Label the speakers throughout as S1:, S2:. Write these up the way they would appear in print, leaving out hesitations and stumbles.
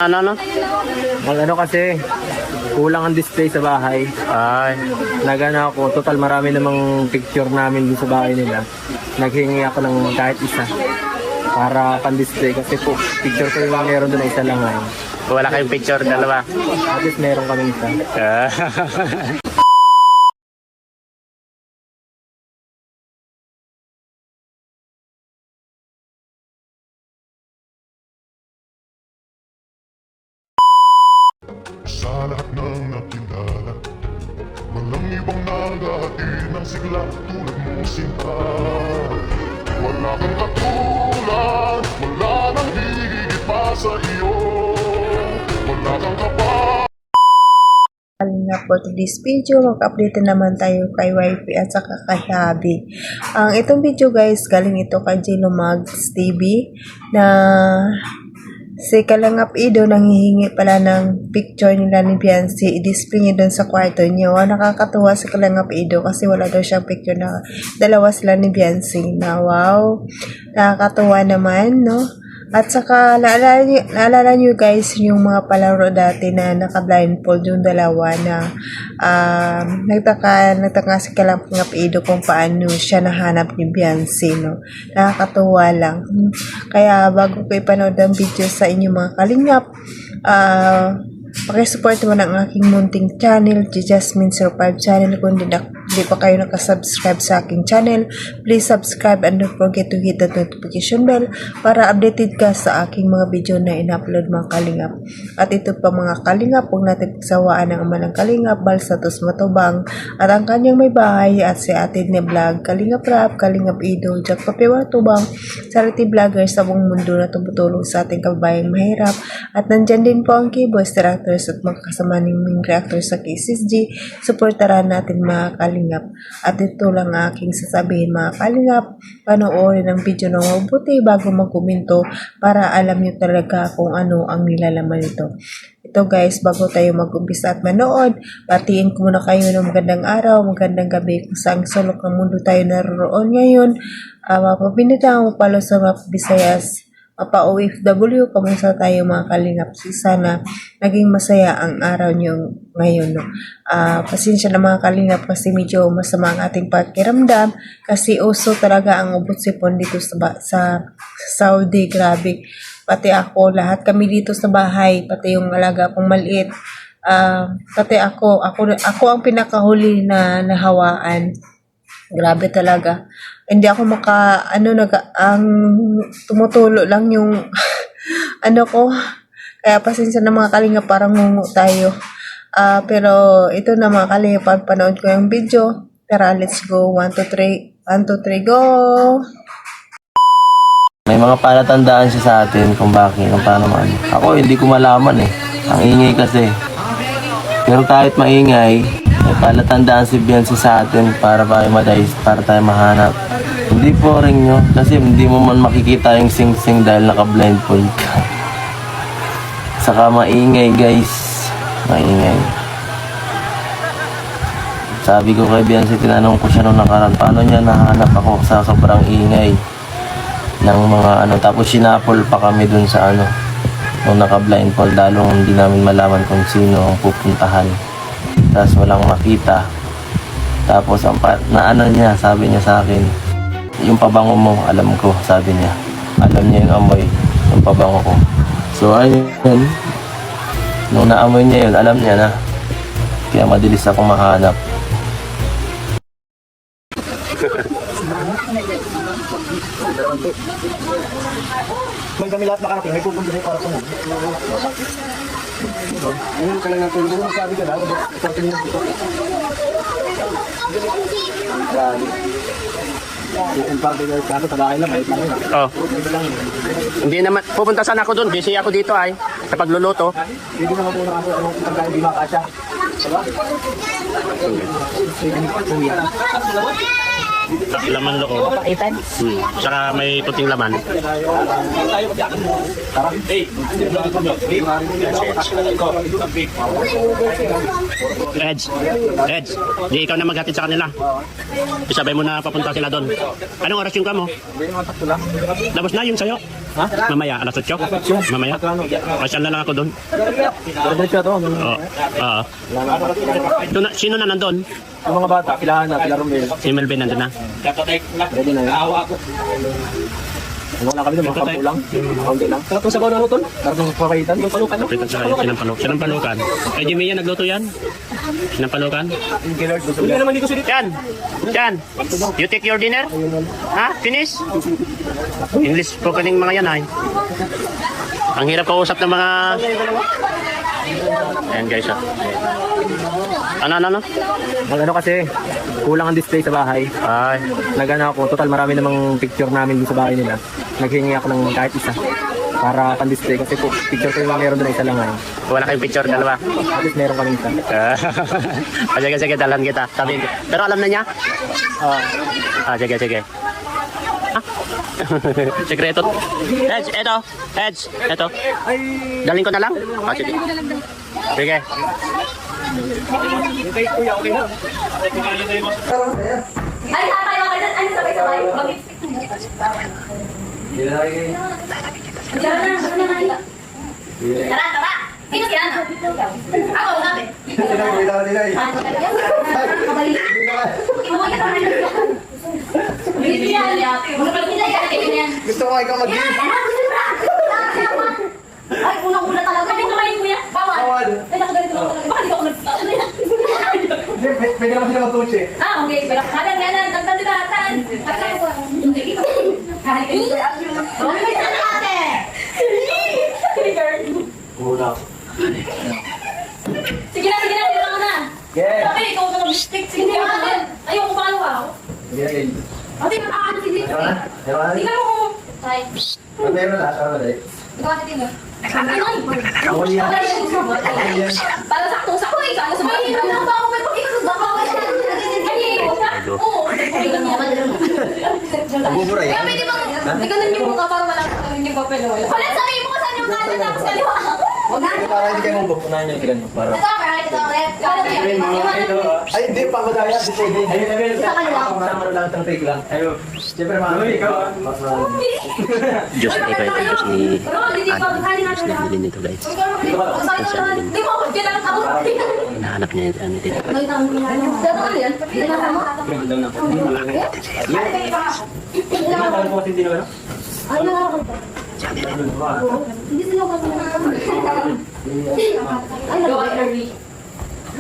S1: Ano?
S2: Ano kasi, kulang ang display sa bahay.
S1: Ay,
S2: Nagana ako, total marami namang picture namin dun sa bahay nila. Naghingi ako ng kahit isa para pan-display kasi po, picture ko yung meron doon na isa lang ngayon.
S1: wala kayong picture, dalawa.
S2: At least meron kami isa.
S1: Ah.
S3: Sa lahat ng nakilala, walang ibang naghahatid ng sigla tulad mo sinta. Wala kang katulad, wala nang higit pa sa iyo. Wala kang kapal.
S4: Nga for today's video, mag-update naman tayo kay Wifey at saka kay Habi. Itong video guys, galing ito kay Jilo Mags TV na si Kalangap Ido nanghihingi pala ng picture nila ni Beyonce. I-display niya doon sa kwarto niyo. Nakakatuwa si Kalangap Ido kasi wala daw siyang picture na dalawa sila ni Beyonce na wow. Nakakatuwa naman, no? At saka, naalala nyo guys yung mga palaro dati na naka-blindfold yung dalawa na nagtaka si Kalangap Ido kung paano siya nahanap ni Beyonce, no? Nakakatuwa lang. Kaya bago ko ipanood ang video sa inyo mga kalingap, pakisupport mo ng aking munting channel, Jasmine05 channel. Kung di pa kayo nakasubscribe sa aking channel, please subscribe and don't forget to hit the notification bell para updated ka sa aking mga video na in-upload mga kalingap. At ito pa mga kalingap, huwag natin pagsawaan ng ama ng kalingap, Balsatos Matubang, at ang kanyang may bahay at si Atid ni Vlog, Kalingap Rap, Kalingap Ido, Jack Papewa Tubang, charity vlogger sa buong mundo na tumutulong sa ating kababayang mahirap. At nandyan din po ang keyboys, directors at mga kasama ng reactors sa KSSG. Supportaran natin mga kalingap. At ito lang aking sasabihin mga kalingap, panoorin ang video ng mabuti bago magkomento para alam nyo talaga kung ano ang nilalaman nito. Ito guys, bago tayo mag-umpisa at manood, patiin ko muna kayo ng magandang araw, magandang gabi kung saan sulok ng mundo tayo naroon ngayon. Mapapinita mo pala sa mga Visayas, mapa-OFW, kamusta tayo mga kalingap. Sana naging masaya ang araw nyo ngayon. No? Pasensya na mga kalingap kasi medyo masama ang ating pakiramdam kasi uso talaga ang ubot sipon dito sa Saudi. Grabe. Pati ako, lahat kami dito sa bahay, pati yung alaga kong maliit. Pati ako ang pinakahuli na nahawaan. Grabe talaga. Hindi ako ang tumutulo lang yung ano ko. Kaya pasensya na mga kalinga, parang ngungu tayo. Pero ito na mga kalinga, pagpanood ko yung video. Tara, let's go. 1, 2, 3. 1, 2, 3, go!
S2: May mga palatandaan siya sa atin kung bakit, kung paano man. Ako, hindi ko malaman eh. Ang ingay kasi. Pero kahit maingay, may palatandaan si Beyonce sa atin para tayo madais, para tayo mahanap. Hindi po rin nyo, kasi hindi mo man makikita yung sing-sing dahil naka-blindfold ka. Saka maingay guys, maingay. Sabi ko kay Beyonce, tinanong ko siya nung nakaraan, paano niya nahanap ako sa sobrang ingay ng mga tapos sinapol pa kami dun sa nung naka-blindfold, lalong hindi namin malaman kung sino ang pupuntahan. Tapos walang makita. Tapos niya, sabi niya sa akin, yung pabango mo, alam ko, sabi niya. Alam niya yung amoy, yung pabango ko. So ayun, nung naamoy niya yun, alam niya na. Kaya madalis ako mahanap.
S5: May kami lahat makarating, may pupunta sa'yo para sa mga. Ngayon ka lang ng tulog mo, sabi ka na, starting mo dito. In parte ng kaso, tabahay lang, may lang.
S1: Oh. Hindi naman, pupunta sana ako doon. Busy ako dito ay, sa pagluluto.
S5: Hindi naman po nakaso, anong pagkain di makasya. Diba?
S1: Laman loob. Saka may puting laman. Reds, di ikaw na maghatid sa kanila. Isabay mo na papunta sila doon. Anong oras yung kamo? Labos na yung sayo.
S5: Ha?
S1: Mamaya, alas 8? Mamaya? Pasyal na lang ako doon.
S5: Diretso to.
S1: Oo. Oo. Sino na nandun?
S5: Yung mga bata, kailangan na, kila Romel.
S1: Si Melvin nandun na.
S5: Ready na yun. Ano lang kami doon, mga kampo lang. Kaunti lang. Pero kung sa bawang tol, karong papaitan, yung palukan.
S1: Kapitan sa kanya, sinampalukan. Kay Jimmy yan, nagluto yan. Sinampalukan.
S5: Hindi naman dito sulit.
S1: Chan, you take your dinner? Ha? Finish? English po kaning mga yan ay. Ang hirap kausap ng mga... Ayan guys, ah. Ano?
S5: Ano kasi, kulang ang display sa bahay.
S1: Ay,
S5: Nagana ako, total marami namang picture namin sa bahay nila. Naghingi ako ng kahit isa para pan-display kasi po, picture ko yung meron doon isa lang ngayon.
S1: wala kayong picture, dalawa.
S5: At least meron kami isa.
S1: Sige, dalhan kita. Sabi, pero alam na niya? Sige. Ah? Sekreto. Eto. Daling ko na lang? Sige. Sige.
S6: Ay, tayo ka dyan. Ano sabay-sabay? Tara. Sino si Ana? Ako, sabi.
S5: Gusto ko ikaw mag-give.
S6: Ay, unang-una talaga. Hindi kumain mo yan. Bawal. Ay, nakaganito lang talaga. Bakit di ako nagsasabi?
S5: Pwede naman sila mag-coach
S6: Okay. Pero kanan. Tagtan di bahatan. Hindi. Ano may sana ate? Sige na. Dito ka na.
S5: Yeah.
S6: Sabi, ikaw na mag-stick. Sige na. Ayoko pa ka.
S5: Yeah.
S6: Ate, makakano si Liz. Tingnan mo kung... Ay.
S5: Meron na,
S6: Ikaw ate, tingnan. Para sakto-sakto eh. Sana sa mga hirap lang ba ako may pag-ikot ba? Oo.
S5: Bubura yan.
S6: Kaya pwede bang tiganan yung mukha para malaki yung papel. Wala, sabihin mo kung saan yung kanan tapos kaliwa. Huwag na.
S5: Para hindi kayo mabok. Unahin nyo tigan mo. Para... Ay, hindi pa madaya. Di pwede. Ayun na rin.
S6: Sa kaliwa.
S5: Sama lang itong take lang. Ayun. Siyempre mga ikaw.
S1: Diyos ni Diyos ni
S6: Pero hindi pa kali na.
S1: Diyos na bilhin nito guys.
S6: Di mo, kailangan ako.
S1: Hinahanap niya ano dito.
S6: May tanong niya. Ano yan? Kailangan mo?
S5: Ano po kasi hindi naman?
S6: Ay, nakakot. Hindi sila kasi ay, nag-early.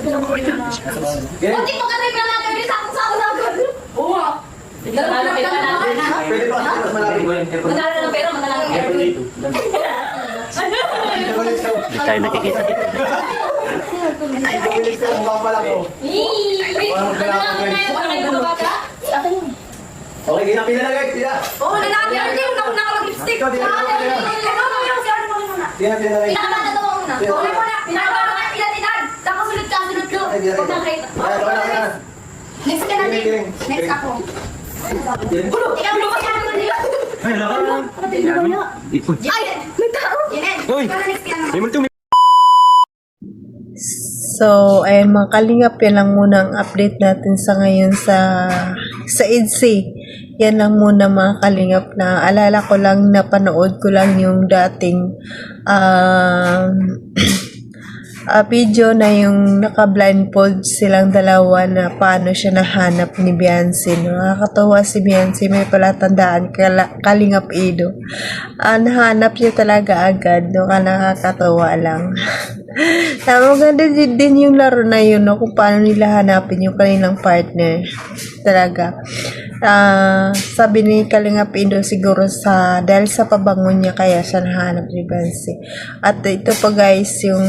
S6: Kunti mo kasi pala natin sakto-sakto na agad. Oo nga.
S5: Pwede pa kasi mas malapit.
S6: Manalo ng pera, manalo ng early.
S1: Hindi tayo nakikita dito.
S5: Bilis ka ang babala ko. Okay, ginapila na guys. Pila.
S6: Oo, nalagyan din yung nakalagipstick.
S5: Ikaw, di na ako kaya. Ginapila na guys.
S6: Pinakatatawa muna. Okay muna. Pinakatatawa muna. Identidad. Sunod ka.
S5: Ay, di na
S6: Huwag
S5: kita.
S6: nang kahit.
S5: Ay, wala ka na.
S6: Next ka na din.
S5: Kiring.
S6: Next ako. Ikaw lumas ka naman dito.
S5: Ay, wala ka na.
S6: Ay, may tao. Yan.
S5: Uy.
S6: Para next ka naman.
S5: May multo.
S4: So, ayan mga kalingap, yan lang muna ang update natin sa ngayon sa EDSI. Yan lang muna mga kalingap na alala ko lang, napanood ko lang yung dating video na yung naka-blindfold silang dalawa na paano siya nahanap ni Beyonce. No? Nakakatawa si Beyonce, may palatandaan Kalingap Ido. Nahanap niya talaga agad, no? Nakakatawa lang. Maganda din yung laro na yun, no? Kung paano nila hanapin yung kanilang partner. Talaga. Sabi ni Kalingap Ido siguro dahil sa pabangon niya kaya siya nahanap ni Beyonce. At ito pa guys, yung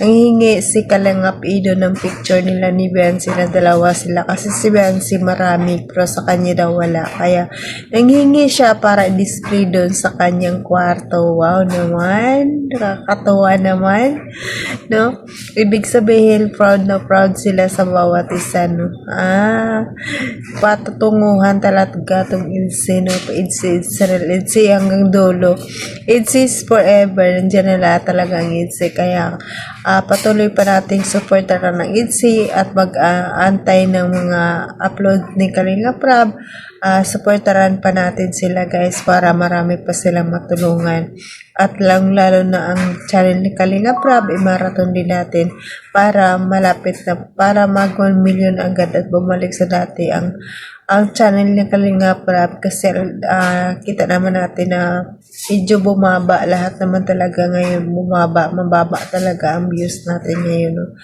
S4: nanghingi si Kalingap Ido ng picture nila ni Beyonce na dalawa sila kasi si Beyonce marami pero sa kanya daw wala. Kaya nanghingi siya para i-display doon sa kanyang kwarto. Wow naman. Nakakatawa naman. No? Ibig sabihin proud na proud sila sa bawat isa. No? Patutungo tunguhan talaga itong IDSI, no? IDSI hanggang dulo. IDSI is forever. Nandiyan na talaga ang IDSI. Kaya patuloy pa nating supportaran ng IDSI at mag-antay ng mga upload ni Kalinga Prab. Supportaran pa natin sila guys para marami pa silang matulungan. At lalo na ang channel ni Kalinga Prab, i-marathon din natin para malapit na, para mag 1 million agad at bumalik sa dati ang channel ni Kalinga Prab kasi kita naman natin na medyo bumaba lahat naman talaga ngayon, mababa talaga ang views natin ngayon, no?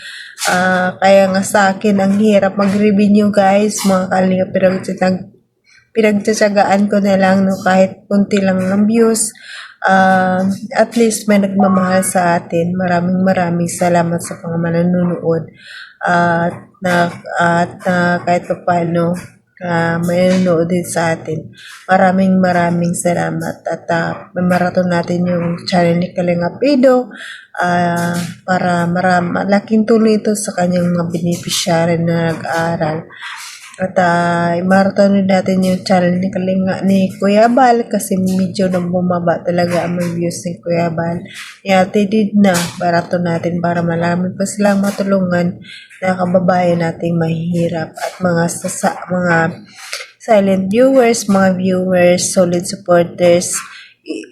S4: Kaya nga sa akin ang hirap mag-revenue guys, mga Kalinga, pinagtsatsagaan ko na lang, no, kahit kunti lang ng views. At least may nagmamahal sa atin. Maraming salamat sa mga manonood at kahit pa paano may nanonood din sa atin. Maraming salamat at marathon natin yung channel ni Kalinga Pido para malaking tulong ito sa kanyang mga beneficiary na nag-aaral. At i-marathon natin yung channel ni Kuya Bal kasi medyo nang bumaba talaga ang mga views ni Kuya Bal. Did na marathon natin para malaman pa silang matulungan na kababayan nating mahihirap at mga silent viewers, mga viewers, solid supporters,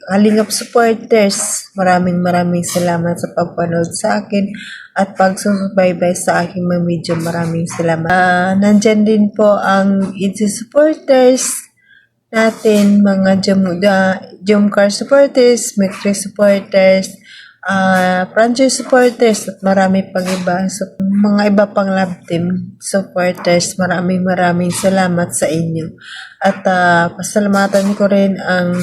S4: Kalingap supporters, maraming salamat sa pagpanood sa akin at pagsusubaybay sa aking mga video. Maraming salamat. Nandyan din po ang IDSI supporters natin, mga Jomcar supporters, Metri supporters, franchise supporters at marami pang iba. So, mga iba pang love team supporters, maraming salamat sa inyo. At pasalamatan ko rin ang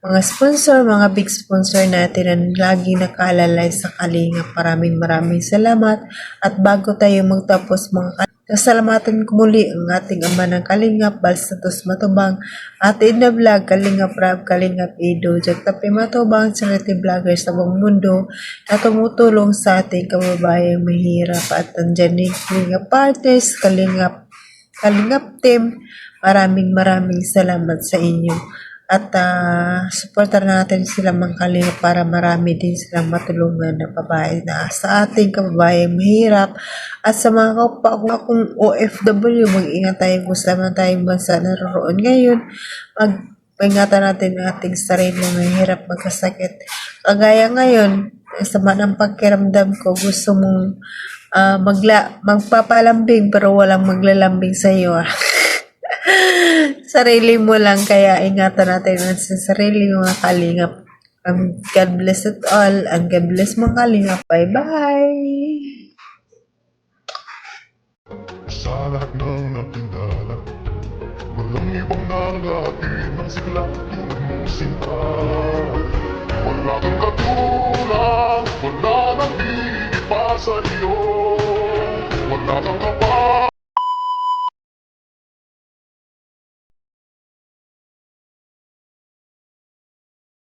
S4: mga sponsor, mga big sponsor natin na lagi nakaalalay sa Kalinga. Maraming salamat. At bago tayo magtapos, sasalamatan ko muli ang ating ama ng Kalinga, Bal Santos Matubang, Ate Edna Vlog, Kalinga Prab, Kalinga Pido, Jagtapi Matubang, charity vloggers sa buong mundo na tumutulong sa ating kababayang mahirap. At andyan din Kalinga Parties, Kalinga Team. Maraming salamat sa inyo. At supportan natin sila mga Kalinga para marami din silang matulungan na babae na sa ating kababayang mahirap. At sa mga kapwa kong OFW, mag-ingat tayo kung saan tayong bansa naroon ngayon. Mag-ingatan natin ang ating sarili na mahirap magkasakit. Kagaya ngayon, sama ng pagkiramdam ko, gusto mong magpapalambing pero walang maglalambing sa iyo. Sarili mo lang, kaya ingatan natin sa sarili mga Kalingap. God bless it all and God bless mga Kalingap. Bye-bye!
S3: Sa lahat ng nakilala, walang ibang nangati ng sigla tulad mong sinta. Wala kang katulad, wala nang iipa sa iyo. Wala kang kapat